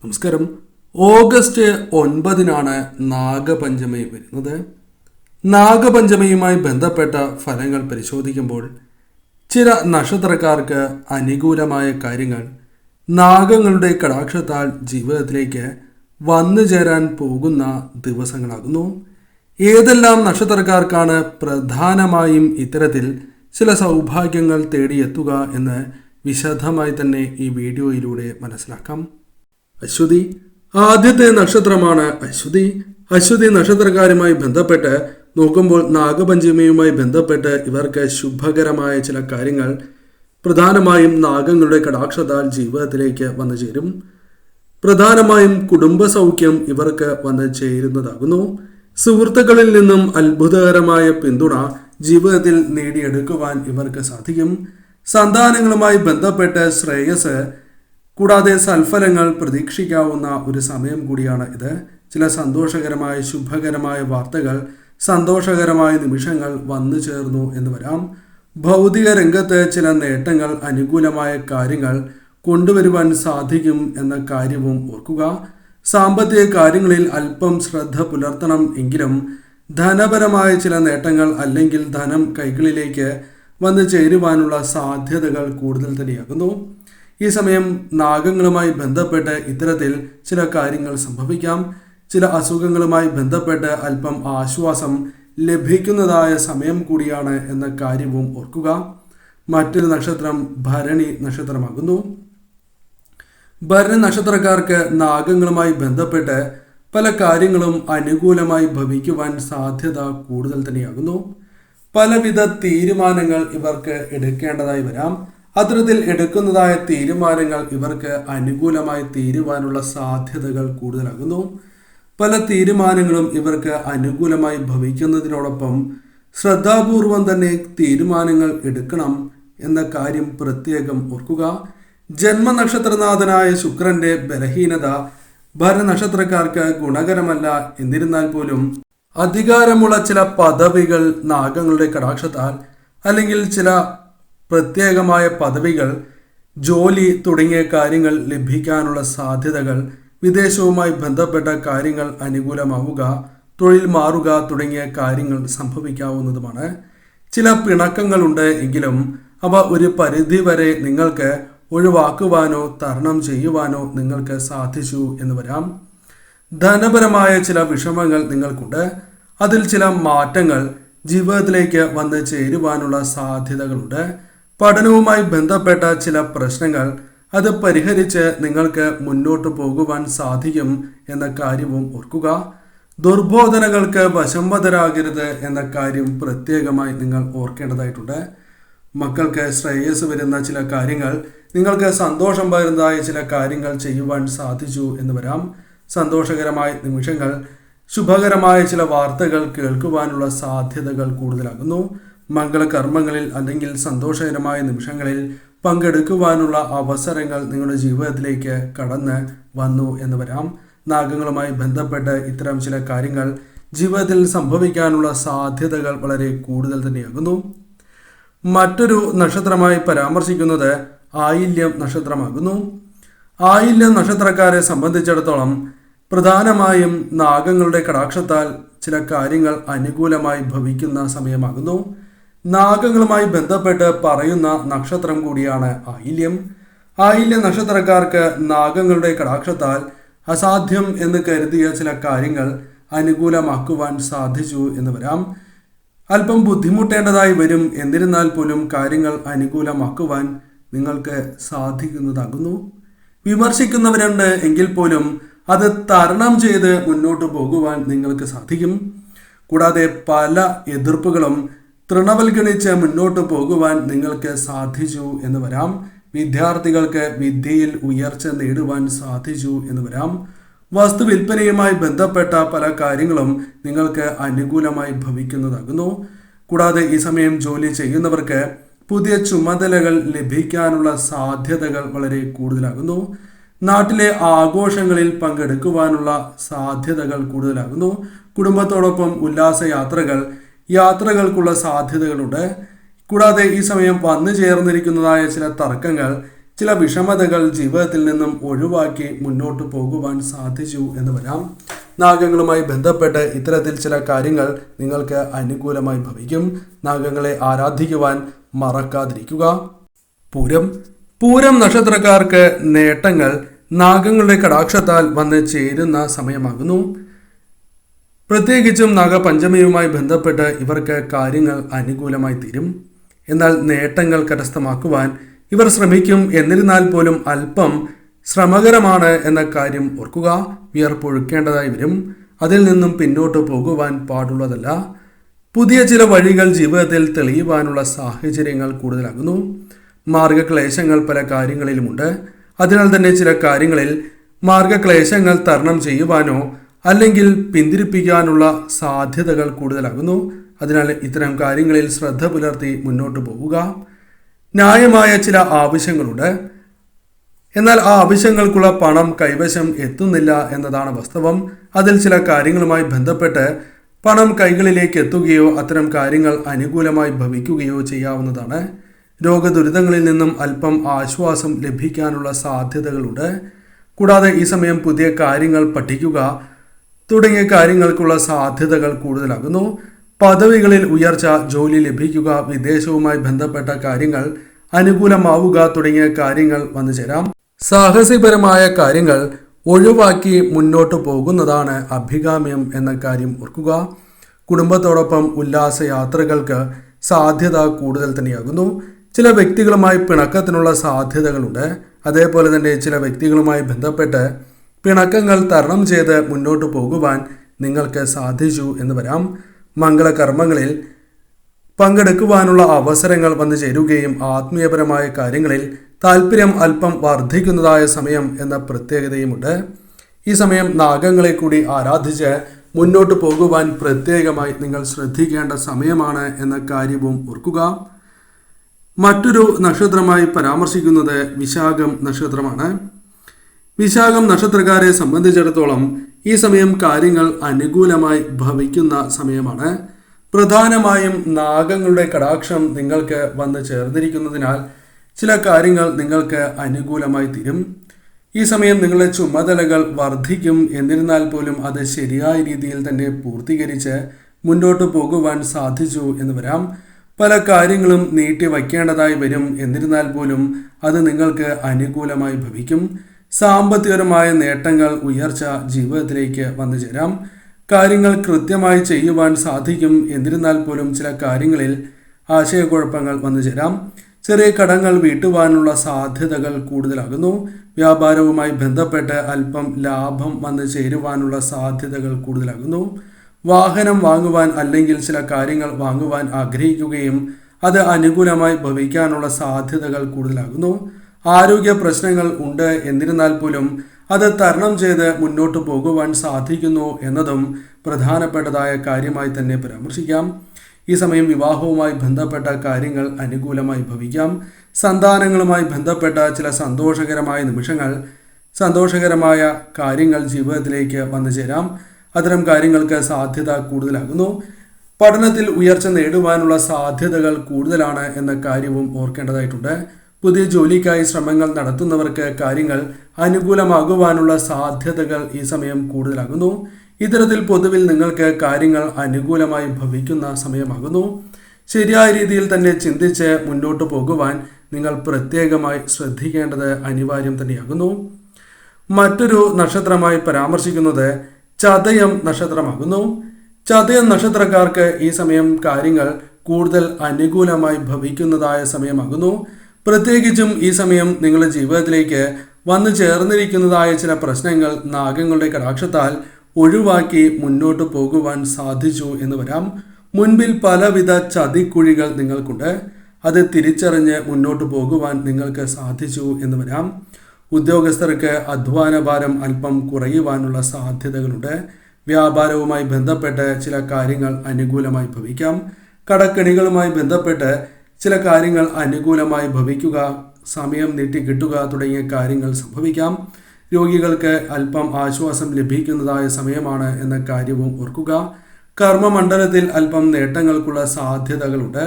നമസ്കാരം. ഓഗസ്റ്റ് 9 നാഗപഞ്ചമി വരുന്നത്. നാഗപഞ്ചമിയുമായി ബന്ധപ്പെട്ട ഫലങ്ങൾ പരിശോധിക്കുമ്പോൾ ചില നക്ഷത്രക്കാർക്ക് അനുകൂലമായ കാര്യങ്ങൾ നാഗങ്ങളുടെ കടാക്ഷത്താൽ ജീവിതത്തിലേക്ക് വന്നു ചേരാൻ പോകുന്ന ദിവസങ്ങളാകുന്നു. ഏതെല്ലാം നക്ഷത്രക്കാർക്കാണ് പ്രധാനമായും ഇത്തരത്തിൽ ചില സൗഭാഗ്യങ്ങൾ തേടിയെത്തുക എന്ന് വിശദമായി തന്നെ ഈ വീഡിയോയിലൂടെ മനസ്സിലാക്കാം. അശ്വതി ആദ്യത്തെ നക്ഷത്രമാണ്. അശ്വതി നക്ഷത്രക്കാരുമായി ബന്ധപ്പെട്ട് നോക്കുമ്പോൾ നാഗപഞ്ചമിയുമായി ബന്ധപ്പെട്ട് ഇവർക്ക് ശുഭകരമായ ചില കാര്യങ്ങൾ പ്രധാനമായും നാഗങ്ങളുടെ കടാക്ഷത്താൽ ജീവിതത്തിലേക്ക് വന്നു ചേരും. പ്രധാനമായും കുടുംബസൗഖ്യം ഇവർക്ക് വന്നു ചേരുന്നതാകുന്നു. സുഹൃത്തുക്കളിൽ നിന്നും അത്ഭുതകരമായ പിന്തുണ ജീവിതത്തിൽ നേടിയെടുക്കുവാൻ ഇവർക്ക് സാധിക്കും. സന്താനങ്ങളുമായി ബന്ധപ്പെട്ട് ശ്രേയസ് കൂടാതെ സൽഫലങ്ങൾ പ്രതീക്ഷിക്കാവുന്ന ഒരു സമയം കൂടിയാണ് ഇത്. ചില സന്തോഷകരമായ ശുഭകരമായ വാർത്തകൾ, സന്തോഷകരമായ നിമിഷങ്ങൾ വന്നു ചേർന്നു എന്ന് വരാം. ഭൗതിക രംഗത്ത് ചില നേട്ടങ്ങൾ, അനുകൂലമായ കാര്യങ്ങൾ കൊണ്ടുവരുവാൻ സാധിക്കും എന്ന കാര്യവും ഓർക്കുക. സാമ്പത്തിക കാര്യങ്ങളിൽ അല്പം ശ്രദ്ധ പുലർത്തണം എങ്കിലും ധനപരമായ ചില നേട്ടങ്ങൾ അല്ലെങ്കിൽ ധനം കൈകളിലേക്ക് വന്നു ചേരുവാനുള്ള സാധ്യതകൾ കൂടുതൽ തന്നെയാകുന്നു. ഈ സമയം നാഗങ്ങളുമായി ബന്ധപ്പെട്ട് ഇത്തരത്തിൽ ചില കാര്യങ്ങൾ സംഭവിക്കാം. ചില അസുഖങ്ങളുമായി ബന്ധപ്പെട്ട് അല്പം ആശ്വാസം ലഭിക്കുന്നതായ സമയം കൂടിയാണ് എന്ന കാര്യവും ഓർക്കുക. മറ്റൊരു നക്ഷത്രം ഭരണി നക്ഷത്രമാകുന്നു. ഭരണി നക്ഷത്രക്കാർക്ക് നാഗങ്ങളുമായി ബന്ധപ്പെട്ട് പല കാര്യങ്ങളും അനുകൂലമായി ഭവിക്കുവാൻ സാധ്യത കൂടുതൽ തന്നെയാകുന്നു. പലവിധ തീരുമാനങ്ങൾ ഇവർക്ക് എടുക്കേണ്ടതായി വരാം. അത്തരത്തിൽ എടുക്കുന്നതായ തീരുമാനങ്ങൾ ഇവർക്ക് അനുകൂലമായി തീരുവാനുള്ള സാധ്യതകൾ കൂടുതലാകുന്നു. പല തീരുമാനങ്ങളും ഇവർക്ക് അനുകൂലമായി ഭവിക്കുന്നതിനോടൊപ്പം ശ്രദ്ധാപൂർവം തന്നെ തീരുമാനങ്ങൾ എടുക്കണം എന്ന കാര്യം പ്രത്യേകം ഓർക്കുക. ജന്മനക്ഷത്രനാഥനായ ശുക്രന്റെ ബലഹീനത ഭരണനക്ഷത്രക്കാർക്ക് ഗുണകരമല്ല. എന്നിരുന്നാൽ പോലും അധികാരമുള്ള ചില പദവികൾ നാഗങ്ങളുടെ കടാക്ഷത്താൽ അല്ലെങ്കിൽ ചില പ്രത്യേകമായ പദവികൾ, ജോലി തുടങ്ങിയ കാര്യങ്ങൾ ലഭിക്കാനുള്ള സാധ്യതകൾ, വിദേശവുമായി ബന്ധപ്പെട്ട കാര്യങ്ങൾ അനുകൂലമാവുക, തൊഴിൽ മാറുക തുടങ്ങിയ കാര്യങ്ങൾ സംഭവിക്കാവുന്നതുമാണ്. ചില പിണക്കങ്ങളുണ്ട് എങ്കിലും അവ ഒരു പരിധിവരെ നിങ്ങൾക്ക് ഒഴിവാക്കുവാനോ തരണം ചെയ്യുവാനോ നിങ്ങൾക്ക് സാധിച്ചു എന്ന് വരാം. ധനപരമായ ചില വിഷമങ്ങൾ നിങ്ങൾക്കുണ്ട്. അതിൽ ചില മാറ്റങ്ങൾ ജീവിതത്തിലേക്ക് വന്ന് ചേരുവാനുള്ള സാധ്യതകളുണ്ട്. പഠനവുമായി ബന്ധപ്പെട്ട ചില പ്രശ്നങ്ങൾ അത് പരിഹരിച്ച് നിങ്ങൾക്ക് മുന്നോട്ട് പോകുവാൻ സാധിക്കും എന്ന കാര്യവും ഓർക്കുക. ദുർബോധനകൾക്ക് വശംവദരാകരുത് എന്ന കാര്യം പ്രത്യേകമായി നിങ്ങൾ ഓർക്കേണ്ടതായിട്ടുണ്ട്. മക്കൾക്ക് ശ്രേയസ് വരുന്ന ചില കാര്യങ്ങൾ, നിങ്ങൾക്ക് സന്തോഷം പകരുന്നതായ ചില കാര്യങ്ങൾ ചെയ്യുവാൻ സാധിച്ചു എന്ന് വരാം. സന്തോഷകരമായ നിമിഷങ്ങൾ, ശുഭകരമായ ചില വാർത്തകൾ കേൾക്കുവാനുള്ള സാധ്യതകൾ കൂടുതലാകുന്നു. മംഗളകർമ്മങ്ങളിൽ അല്ലെങ്കിൽ സന്തോഷകരമായ നിമിഷങ്ങളിൽ പങ്കെടുക്കുവാനുള്ള അവസരങ്ങൾ നിങ്ങളുടെ ജീവിതത്തിലേക്ക് കടന്ന് വന്നു എന്ന് വരാം. നാഗങ്ങളുമായി ബന്ധപ്പെട്ട് ഇത്തരം ചില കാര്യങ്ങൾ ജീവിതത്തിൽ സംഭവിക്കാനുള്ള സാധ്യതകൾ വളരെ കൂടുതൽ തന്നെയാകുന്നു. മറ്റൊരു നക്ഷത്രമായി പരാമർശിക്കുന്നത് ആയില്യം നക്ഷത്രമാകുന്നു. ആയില്യം നക്ഷത്രക്കാരെ സംബന്ധിച്ചിടത്തോളം പ്രധാനമായും നാഗങ്ങളുടെ കടാക്ഷത്താൽ ചില കാര്യങ്ങൾ അനുകൂലമായി ഭവിക്കുന്ന സമയമാകുന്നു. നാഗങ്ങളുമായി ബന്ധപ്പെട്ട് പറയുന്ന നക്ഷത്രം കൂടിയാണ് ആയില്യം. ആയില്യം നക്ഷത്രക്കാർക്ക് നാഗങ്ങളുടെ കടാക്ഷത്താൽ അസാധ്യം എന്ന് കരുതിയ ചില കാര്യങ്ങൾ അനുകൂലമാക്കുവാൻ സാധിച്ചു എന്ന് വരാം. അല്പം ബുദ്ധിമുട്ടേണ്ടതായി വരും. എന്നിരുന്നാൽ പോലും കാര്യങ്ങൾ അനുകൂലമാക്കുവാൻ നിങ്ങൾക്ക് സാധിക്കുന്നതാകുന്നു. വിമർശിക്കുന്നവരുണ്ട് എങ്കിൽ പോലും അത് തരണം ചെയ്ത് മുന്നോട്ട് പോകുവാൻ നിങ്ങൾക്ക് സാധിക്കും. കൂടാതെ പല എതിർപ്പുകളും തൃണവൽഗണിച്ച് മുന്നോട്ട് പോകുവാൻ നിങ്ങൾക്ക് സാധിച്ചു എന്ന് വരാം. വിദ്യാർത്ഥികൾക്ക് വിദ്യയിൽ ഉയർച്ച നേടുവാൻ സാധിച്ചു എന്ന് വരാം. വസ്തു വിൽപ്പനയുമായി ബന്ധപ്പെട്ട പല കാര്യങ്ങളും നിങ്ങൾക്ക് അനുകൂലമായി ഭവിക്കുന്നതാകുന്നു. കൂടാതെ ഈ സമയം ജോലി ചെയ്യുന്നവർക്ക് പുതിയ ചുമതലകൾ ലഭിക്കാനുള്ള സാധ്യതകൾ വളരെ കൂടുതലാകുന്നു. നാട്ടിലെ ആഘോഷങ്ങളിൽ പങ്കെടുക്കുവാനുള്ള സാധ്യതകൾ കൂടുതലാകുന്നു. കുടുംബത്തോടൊപ്പം ഉല്ലാസ യാത്രകൾക്കുള്ള സാധ്യതകളുണ്ട്. കൂടാതെ ഈ സമയം വന്നു ചേർന്നിരിക്കുന്നതായ ചില തർക്കങ്ങൾ ചില വിഷമതകൾ ജീവിതത്തിൽ നിന്നും ഒഴിവാക്കി മുന്നോട്ട് പോകുവാൻ സാധിച്ചു എന്ന് വരാം. നാഗങ്ങളുമായി ബന്ധപ്പെട്ട് ഇത്തരത്തിൽ ചില കാര്യങ്ങൾ നിങ്ങൾക്ക് അനുകൂലമായി ഭവിക്കും. നാഗങ്ങളെ ആരാധിക്കുവാൻ മറക്കാതിരിക്കുക. പൂരം നക്ഷത്രക്കാർക്ക് നേട്ടങ്ങൾ നാഗങ്ങളുടെ കടാക്ഷത്താൽ വന്ന് ചേരുന്ന സമയമാകുന്നു. പ്രത്യേകിച്ചും നാഗപഞ്ചമിയുമായി ബന്ധപ്പെട്ട് ഇവർക്ക് കാര്യങ്ങൾ അനുകൂലമായി തീരും. എന്നാൽ നേട്ടങ്ങൾ കരസ്ഥമാക്കുവാൻ ഇവർ ശ്രമിക്കും. എന്നിരുന്നാൽ പോലും അല്പം ശ്രമകരമാണ് എന്ന കാര്യം ഓർക്കുക. വിയർപ്പൊഴുക്കേണ്ടതായി വരും. അതിൽ നിന്നും പിന്നോട്ട് പോകുവാൻ പാടുള്ളതല്ല. പുതിയ ചില വഴികൾ ജീവിതത്തിൽ തെളിയുവാനുള്ള സാഹചര്യങ്ങൾ കൂടുതലാകുന്നു. മാർഗക്ലേശങ്ങൾ പല കാര്യങ്ങളിലുമുണ്ട്. അതിനാൽ തന്നെ ചില കാര്യങ്ങളിൽ മാർഗക്ലേശങ്ങൾ തരണം ചെയ്യുവാനോ അല്ലെങ്കിൽ പിന്തിരിപ്പിക്കാനുള്ള സാധ്യതകൾ കൂടുതലാകുന്നു. അതിനാൽ ഇത്തരം കാര്യങ്ങളിൽ ശ്രദ്ധ പുലർത്തി മുന്നോട്ട് പോവുക. ന്യായമായ ചില ആവശ്യങ്ങളുണ്ട്. എന്നാൽ ആ ആവശ്യങ്ങൾക്കുള്ള പണം കൈവശം എത്തുന്നില്ല എന്നതാണ് വാസ്തവം. അതിൽ ചില കാര്യങ്ങളുമായി ബന്ധപ്പെട്ട് പണം കൈകളിലേക്ക് എത്തുകയോ അത്തരം കാര്യങ്ങൾ അനുകൂലമായി ഭവിക്കുകയോ ചെയ്യാവുന്നതാണ്. രോഗദുരിതങ്ങളിൽ നിന്നും അല്പം ആശ്വാസം ലഭിക്കാനുള്ള സാധ്യതകളുണ്ട്. കൂടാതെ ഈ സമയം പുതിയ കാര്യങ്ങൾ പഠിക്കുക തുടങ്ങിയ കാര്യങ്ങൾക്കുള്ള സാധ്യതകൾ കൂടുതലാകുന്നു. പദവികളിൽ ഉയർച്ച, ജോലി ലഭിക്കുക, വിദേശവുമായി ബന്ധപ്പെട്ട കാര്യങ്ങൾ അനുകൂലമാവുക തുടങ്ങിയ കാര്യങ്ങൾ വന്നു ചേരാം. സാഹസികപരമായ കാര്യങ്ങൾ ഒഴിവാക്കി മുന്നോട്ട് പോകുന്നതാണ് അഭികാമ്യം എന്ന കാര്യം ഓർക്കുക. കുടുംബത്തോടൊപ്പം ഉല്ലാസയാത്രകൾക്ക് സാധ്യത കൂടുതൽ തന്നെയാകുന്നു. ചില വ്യക്തികളുമായി പിണക്കത്തിനുള്ള സാധ്യതകളുണ്ട്. അതേപോലെ തന്നെ ചില വ്യക്തികളുമായി ബന്ധപ്പെട്ട് പിണക്കങ്ങൾ തരണം ചെയ്ത് മുന്നോട്ട് പോകുവാൻ നിങ്ങൾക്ക് സാധിച്ചു എന്ന് വരാം. മംഗളകർമ്മങ്ങളിൽ പങ്കെടുക്കുവാനുള്ള അവസരങ്ങൾ വന്നു ചേരുകയും ആത്മീയപരമായ കാര്യങ്ങളിൽ താല്പര്യം അല്പം വർദ്ധിക്കുന്നതായ സമയം എന്ന പ്രത്യേകതയുമുണ്ട്. ഈ സമയം നാഗങ്ങളെ കൂടി ആരാധിച്ച് മുന്നോട്ട് പോകുവാൻ പ്രത്യേകമായി നിങ്ങൾ ശ്രദ്ധിക്കേണ്ട സമയമാണ് എന്ന കാര്യവും ഓർക്കുക. മറ്റൊരു നക്ഷത്രമായി പരാമർശിക്കുന്നത് വിശാഖം നക്ഷത്രമാണ്. വിശാഖം നക്ഷത്രക്കാരെ സംബന്ധിച്ചിടത്തോളം ഈ സമയം കാര്യങ്ങൾ അനുകൂലമായി ഭവിക്കുന്ന സമയമാണ്. പ്രധാനമായും നാഗങ്ങളുടെ കടാക്ഷം നിങ്ങൾക്ക് വന്ന് ചേർന്നിരിക്കുന്നതിനാൽ ചില കാര്യങ്ങൾ നിങ്ങൾക്ക് അനുകൂലമായി തീരും. ഈ സമയം നിങ്ങളുടെ ചുമതലകൾ വർദ്ധിക്കും. എന്നിരുന്നാൽ പോലും അത് ശരിയായ രീതിയിൽ തന്നെ പൂർത്തീകരിച്ച് മുന്നോട്ട് പോകുവാൻ സാധിച്ചു എന്ന് വരാം. പല കാര്യങ്ങളും നീട്ടി വയ്ക്കേണ്ടതായി വരും. എന്നിരുന്നാൽ പോലും അത് നിങ്ങൾക്ക് അനുകൂലമായി ഭവിക്കും. സാമ്പത്തികപരമായ നേട്ടങ്ങൾ, ഉയർച്ച ജീവിതത്തിലേക്ക് വന്നു ചേരാം. കാര്യങ്ങൾ കൃത്യമായി ചെയ്യുവാൻ സാധിക്കും. എന്നിരുന്നാൽ പോലും ചില കാര്യങ്ങളിൽ ആശയക്കുഴപ്പങ്ങൾ വന്നു ചേരാം. ചെറിയ കടങ്ങൾ വീട്ടുവാനുള്ള സാധ്യതകൾ കൂടുതലാകുന്നു. വ്യാപാരവുമായി ബന്ധപ്പെട്ട് അല്പം ലാഭം വന്നു ചേരുവാനുള്ള സാധ്യതകൾ കൂടുതലാകുന്നു. വാഹനം വാങ്ങുവാൻ അല്ലെങ്കിൽ ചില കാര്യങ്ങൾ വാങ്ങുവാൻ ആഗ്രഹിക്കുകയും അത് അനുകൂലമായി ഭവിക്കാനുള്ള സാധ്യതകൾ കൂടുതലാകുന്നു. ആരോഗ്യ പ്രശ്നങ്ങൾ ഉണ്ട്. എന്നിരുന്നാൽ പോലും അത് തരണം ചെയ്ത് മുന്നോട്ട് പോകുവാൻ സാധിക്കുന്നു എന്നതും പ്രധാനപ്പെട്ടതായ കാര്യമായി തന്നെ പരാമർശിക്കാം. ഈ സമയം വിവാഹവുമായി ബന്ധപ്പെട്ട കാര്യങ്ങൾ അനുകൂലമായി ഭവിക്കാം. സന്താനങ്ങളുമായി ബന്ധപ്പെട്ട ചില സന്തോഷകരമായ നിമിഷങ്ങൾ, സന്തോഷകരമായ കാര്യങ്ങൾ ജീവിതത്തിലേക്ക് വന്നു ചേരാം. അത്തരം കാര്യങ്ങൾക്ക് സാധ്യത കൂടുതലാകുന്നു. പഠനത്തിൽ ഉയർച്ച നേടുവാനുള്ള സാധ്യതകൾ കൂടുതലാണ് എന്ന കാര്യവും ഓർക്കേണ്ടതായിട്ടുണ്ട്. പുതിയ ജോലിക്കായി ശ്രമങ്ങൾ നടത്തുന്നവർക്ക് കാര്യങ്ങൾ അനുകൂലമാകുവാനുള്ള സാധ്യതകൾ ഈ സമയം കൂടുതലാകുന്നു. ഇത്തരത്തിൽ പൊതുവിൽ നിങ്ങൾക്ക് കാര്യങ്ങൾ അനുകൂലമായി ഭവിക്കുന്ന സമയമാകുന്നു. ശരിയായ രീതിയിൽ തന്നെ ചിന്തിച്ച് മുന്നോട്ട് പോകുവാൻ നിങ്ങൾ പ്രത്യേകമായി ശ്രദ്ധിക്കേണ്ടത് അനിവാര്യം തന്നെയാകുന്നു. മറ്റൊരു നക്ഷത്രമായി പരാമർശിക്കുന്നത് ചതയം നക്ഷത്രമാകുന്നു. ചതയം നക്ഷത്രക്കാർക്ക് ഈ സമയം കാര്യങ്ങൾ കൂടുതൽ അനുകൂലമായി ഭവിക്കുന്നതായ സമയമാകുന്നു. പ്രത്യേകിച്ചും ഈ സമയം നിങ്ങളുടെ ജീവിതത്തിലേക്ക് വന്നു ചേർന്നിരിക്കുന്നതായ ചില പ്രശ്നങ്ങൾ നാഗങ്ങളുടെ കടാക്ഷത്താൽ ഒഴിവാക്കി മുന്നോട്ട് പോകുവാൻ സാധിച്ചു എന്ന് വരാം. മുൻപിൽ പലവിധ ചതിക്കുഴികൾ നിങ്ങൾക്കുണ്ട്. അത് തിരിച്ചറിഞ്ഞ് മുന്നോട്ട് പോകുവാൻ നിങ്ങൾക്ക് സാധിച്ചു എന്ന് വരാം. ഉദ്യോഗസ്ഥർക്ക് അധ്വാനഭാരം അല്പം കുറയുവാനുള്ള സാധ്യതകളുണ്ട്. വ്യാപാരവുമായി ബന്ധപ്പെട്ട് ചില കാര്യങ്ങൾ അനുകൂലമായി ഭവിക്കാം. കടക്കെണികളുമായി ബന്ധപ്പെട്ട് ചില കാര്യങ്ങൾ അനുകൂലമായി ഭവിക്കുക, സമയം നീട്ടി കിട്ടുക തുടങ്ങിയ കാര്യങ്ങൾ സംഭവിക്കാം. രോഗികൾക്ക് അല്പം ആശ്വാസം ലഭിക്കുന്നതായ സമയമാണ് എന്ന കാര്യവും ഓർക്കുക. കർമ്മമണ്ഡലത്തിൽ അല്പം നേട്ടങ്ങൾക്കുള്ള സാധ്യതകളുണ്ട്.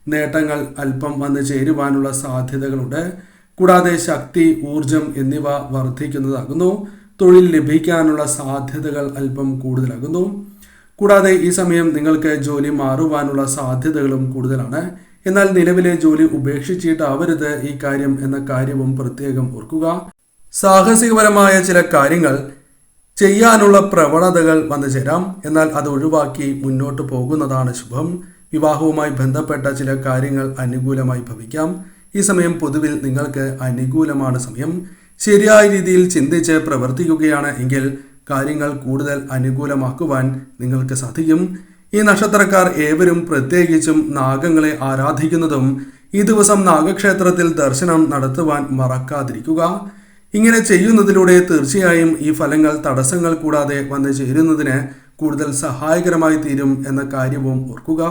നേട്ടങ്ങൾ അല്പം വന്നു ചേരുവാനുള്ള സാധ്യതകളുണ്ട്. കൂടാതെ ശക്തി, ഊർജം എന്നിവ വർദ്ധിക്കുന്നതാകുന്നു. തൊഴിൽ ലഭിക്കാനുള്ള സാധ്യതകൾ അല്പം കൂടുതലാകുന്നു. കൂടാതെ ഈ സമയം നിങ്ങൾക്ക് ജോലി മാറുവാനുള്ള സാധ്യതകളും കൂടുതലാണ്. എന്നാൽ നിലവിലെ ജോലി ഉപേക്ഷിച്ചിട്ടാവരുത് ഈ കാര്യം എന്ന കാര്യവും പ്രത്യേകം ഓർക്കുക. സാഹസികപരമായ ചില കാര്യങ്ങൾ ചെയ്യാനുള്ള പ്രവണതകൾ വന്നു ചേരാം. എന്നാൽ അത് ഒഴിവാക്കി മുന്നോട്ട് പോകുന്നതാണ് ശുഭം. വിവാഹവുമായി ബന്ധപ്പെട്ട ചില കാര്യങ്ങൾ അനുകൂലമായി ഭവിക്കാം. ഈ സമയം പൊതുവിൽ നിങ്ങൾക്ക് അനുകൂലമാണ് സമയം. ശരിയായ രീതിയിൽ ചിന്തിച്ച് പ്രവർത്തിക്കുകയാണ് എങ്കിൽ കാര്യങ്ങൾ കൂടുതൽ അനുകൂലമാക്കുവാൻ നിങ്ങൾക്ക് സാധിക്കും. ഈ നക്ഷത്രക്കാർ ഏവരും പ്രത്യേകിച്ചും നാഗങ്ങളെ ആരാധിക്കുന്നതും ഈ ദിവസം നാഗക്ഷേത്രത്തിൽ ദർശനം നടത്തുവാൻ മറക്കാതിരിക്കുക. ഇങ്ങനെ ചെയ്യുന്നതിലൂടെ തീർച്ചയായും ഈ ഫലങ്ങൾ തടസ്സങ്ങൾ കൂടാതെ വന്നു ചേരുന്നതിന് കൂടുതൽ സഹായകരമായി തീരും എന്ന കാര്യവും ഓർക്കുക.